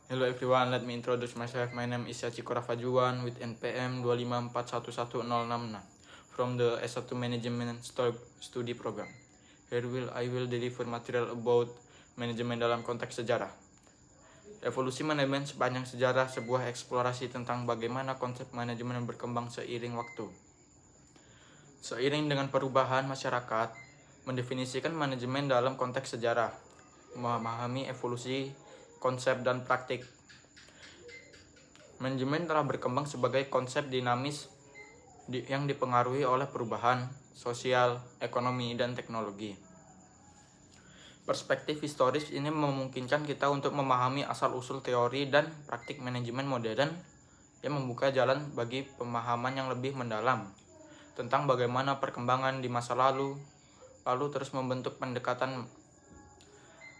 Hello everyone, let me introduce myself. My name is Yachiko Rafajuan with NPM 2541106 from the S1 Management Study Program. I will deliver material about manajemen dalam konteks sejarah. Evolusi manajemen sepanjang sejarah, sebuah eksplorasi tentang bagaimana konsep manajemen berkembang seiring waktu. Seiring dengan perubahan masyarakat, mendefinisikan manajemen dalam konteks sejarah, memahami evolusi konsep dan praktik. Manajemen telah berkembang sebagai konsep dinamis yang dipengaruhi oleh perubahan sosial, ekonomi, dan teknologi. Perspektif historis ini memungkinkan kita untuk memahami asal-usul teori dan praktik manajemen modern yang membuka jalan bagi pemahaman yang lebih mendalam tentang bagaimana perkembangan di masa lalu terus membentuk pendekatan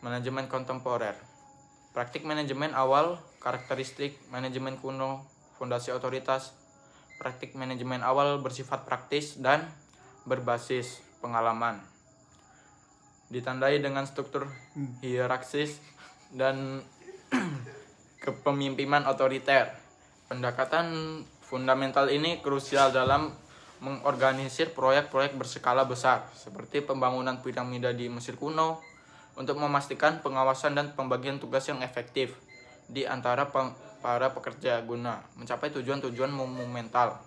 manajemen kontemporer. Praktik manajemen awal, karakteristik manajemen kuno, fondasi otoritas. Praktik manajemen awal bersifat praktis dan berbasis pengalaman. Ditandai dengan struktur hierarkis dan kepemimpinan otoriter. Pendekatan fundamental ini krusial dalam mengorganisir proyek-proyek berskala besar seperti pembangunan piramida di Mesir kuno untuk memastikan pengawasan dan pembagian tugas yang efektif di antara para pekerja guna mencapai tujuan-tujuan monumental.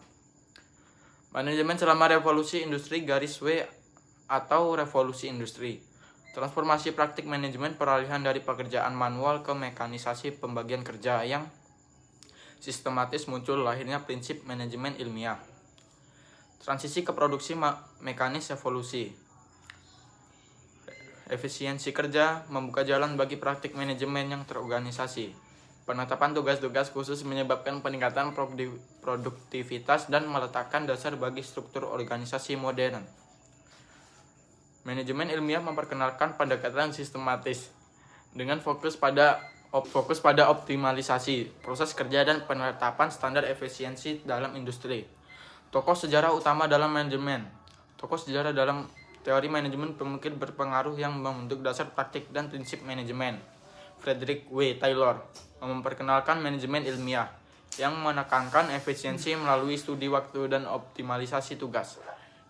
Manajemen selama revolusi industri (W) atau revolusi industri. Transformasi praktik manajemen peralihan dari pekerjaan manual ke mekanisasi pembagian kerja yang sistematis, muncul lahirnya prinsip manajemen ilmiah. Transisi ke produksi mekanis evolusi. Efisiensi kerja membuka jalan bagi praktik manajemen yang terorganisasi. Penetapan tugas-tugas khusus menyebabkan peningkatan produktivitas dan meletakkan dasar bagi struktur organisasi modern. Manajemen ilmiah memperkenalkan pendekatan sistematis dengan fokus pada optimalisasi proses kerja dan penetapan standar efisiensi dalam industri. Tokoh sejarah utama dalam manajemen. Tokoh sejarah dalam teori manajemen pemikir berpengaruh yang membentuk dasar praktik dan prinsip manajemen. Frederick W. Taylor memperkenalkan manajemen ilmiah yang menekankan efisiensi melalui studi waktu dan optimalisasi tugas.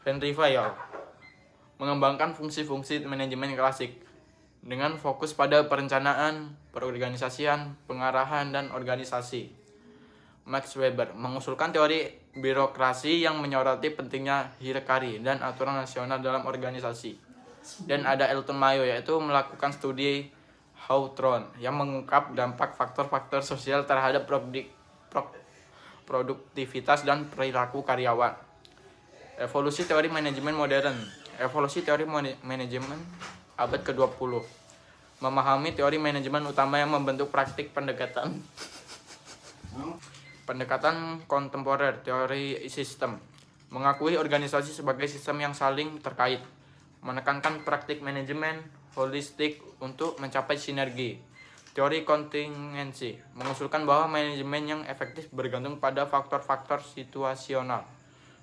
Henry Fayol mengembangkan fungsi-fungsi manajemen klasik dengan fokus pada perencanaan, perorganisasian, pengarahan, dan organisasi. Max Weber mengusulkan teori birokrasi yang menyoroti pentingnya hierarki dan aturan nasional dalam organisasi. Dan ada Elton Mayo, yaitu melakukan studi Hawthorne yang mengungkap dampak faktor-faktor sosial terhadap produktivitas dan perilaku karyawan. Evolusi teori manajemen modern. Evolusi teori manajemen abad ke-20. Memahami teori manajemen utama yang membentuk praktik pendekatan kontemporer, teori sistem, mengakui organisasi sebagai sistem yang saling terkait, menekankan praktik manajemen holistik untuk mencapai sinergi. Teori kontingensi, mengusulkan bahwa manajemen yang efektif bergantung pada faktor-faktor situasional,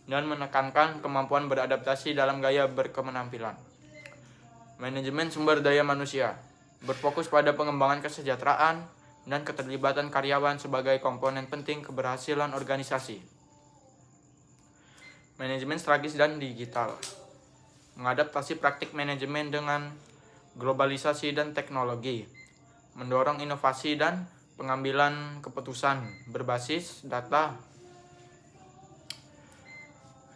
dan menekankan kemampuan beradaptasi dalam gaya berkemenampilan. Manajemen sumber daya manusia, berfokus pada pengembangan kesejahteraan dan keterlibatan karyawan sebagai komponen penting keberhasilan organisasi. Manajemen strategis dan digital, mengadaptasi praktik manajemen dengan globalisasi dan teknologi, mendorong inovasi dan pengambilan keputusan berbasis data.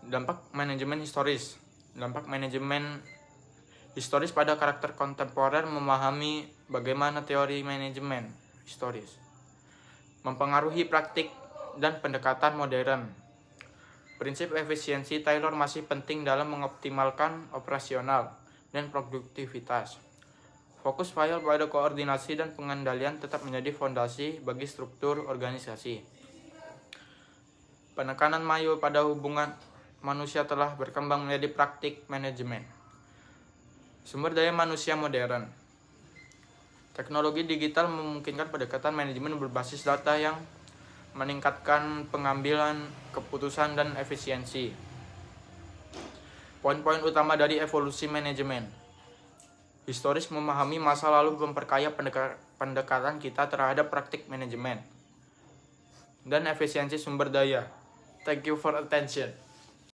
Dampak manajemen historis. Dampak manajemen historis pada karakter kontemporer, memahami bagaimana teori manajemen historis mempengaruhi praktik dan pendekatan modern. Prinsip efisiensi Taylor masih penting dalam mengoptimalkan operasional dan produktivitas. Fokus Fayol pada koordinasi dan pengendalian tetap menjadi fondasi bagi struktur organisasi. Penekanan Mayo pada hubungan manusia telah berkembang menjadi praktik manajemen. Sumber daya manusia modern. Teknologi digital memungkinkan pendekatan manajemen berbasis data yang meningkatkan pengambilan keputusan dan efisiensi. Poin-poin utama dari evolusi manajemen. Historis memahami masa lalu memperkaya pendekatan kita terhadap praktik manajemen dan efisiensi sumber daya. Thank you for attention.